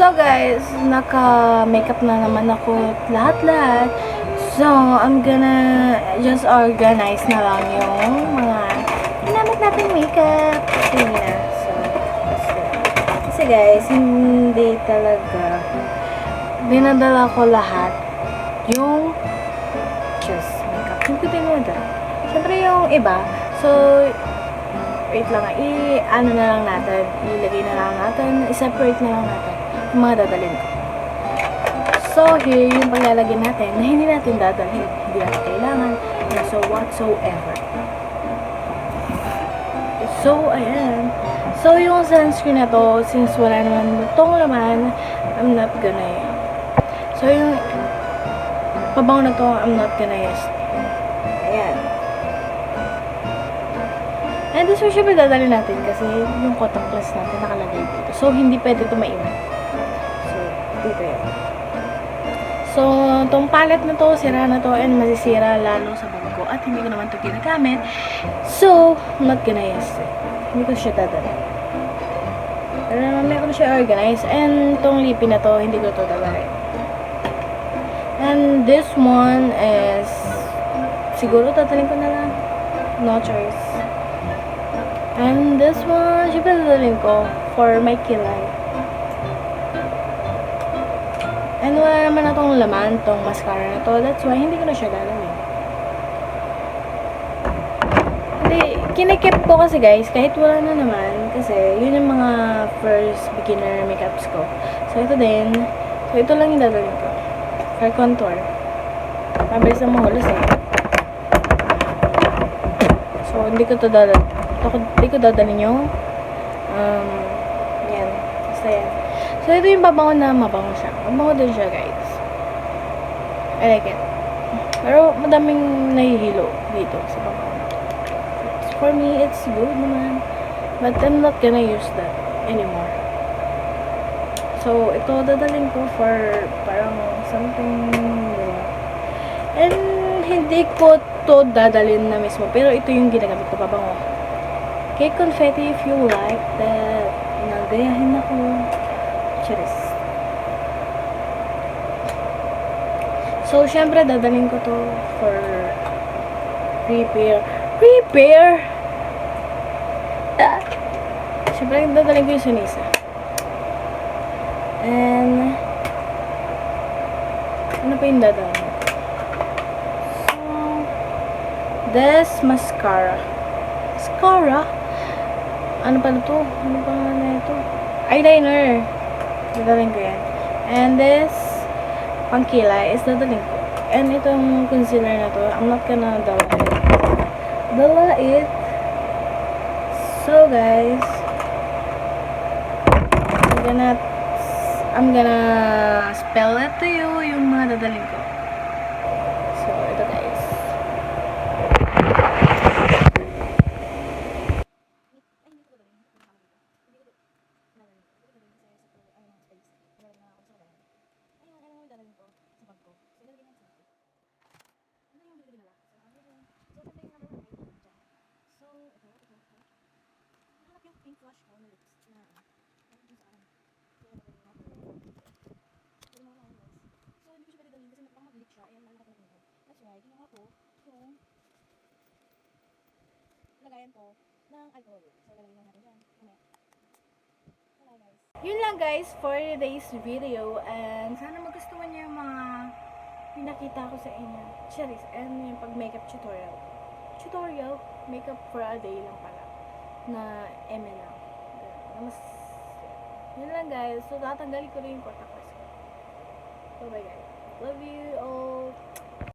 So guys, naka-makeup na naman ako lahat-lahat. So, I'm gonna just organize na lang yung mga ginamit natin makeup. Sige na. So, let's go. Kasi guys, hindi talaga dinadala ko lahat yung just makeup. Hindi ko dinadala. Siyempre yung iba. So, wait lang. I-ano na lang natin. Ilagay na lang natin. I-separate na lang natin yung mga dadalhin ko. So, here yung paglalagay natin na hindi natin dadalhin. Hindi natin kailangan. So, whatsoever. So, ayan. So, yung sunscreen na to, since wala naman itong laman, I'm not gonna So, yung pabango na to, I'm not gonna use. Ayan. And this one, syempre dadalhin natin kasi yung contact glass natin nakalagay dito. So, hindi pwede ito maiwan. So, dito yan. So, itong palette na to, sira na to, and masisira lalo sa bag ko. At hindi ko naman ito ginagamit. So, I'm not gonna use it. Hindi ko siya dadalhin. Pero mamaya ko na siya organize. And itong lippy na to, hindi ko ito dadalhin. And this one is, siguro dadalhin ko na lang. No choice. And this one, syempre dadalhin ko for my kilay. And wala naman na tong laman, tong mascara na to. That's why, hindi ko na siya dadalhin. Hindi, kinikip ko kasi guys, kahit wala na naman. Kasi, yun yung mga first beginner makeups ko. So, ito din. So, ito lang yung dadalhin ko. For contour. Mabilis na mahulas eh. So, hindi ko to dadalhin. Hindi ko dadalhin yung yan. Basta yan. So, ito yung babango na mabango siya. Mabango din siya, guys. I like it. Pero, madaming nahihilo dito sa babango. For me, it's good naman. But, I'm not gonna use that anymore. So, ito dadalhin ko for parang something and hindi ko to dadalhin na mismo. Pero, ito yung ginagamit ko babango. Cake confetti if you like that. Nagayahin ako. Cheers. So, syempre, dadalhin ko to for prepare. Syempre, dadalhin ko yung sunisa. And, ano pa yung dadalhin? So, this mascara. Ano pa na to? Ano pa na ito? Eyeliner. Dadalhin ko yan. And this pangkilay is dadalhin ko. And itong concealer na to, I'm not gonna dala it. So guys, I'm gonna spell it to you yung mga dadalhin ko. So, ito guys. Pink flush ko na lips na so hindi ko siya pwede dalhin kasi pang mag-leak siya ayan lalakad ko. That's why ginawa ko yung lagayan ko ng alcohol. So lalagyan lang natin dyan. Hello guys. Yun lang guys for today's video and sana magustuhan niyo yung mga pinakita ko sa inyo. Charis, and yung pag makeup tutorial makeup for a day lang pala na ML lang. Mas, yun lang guys. So, tatanggalin ko rin yung contact glass ko. So, bye guys. Love you all.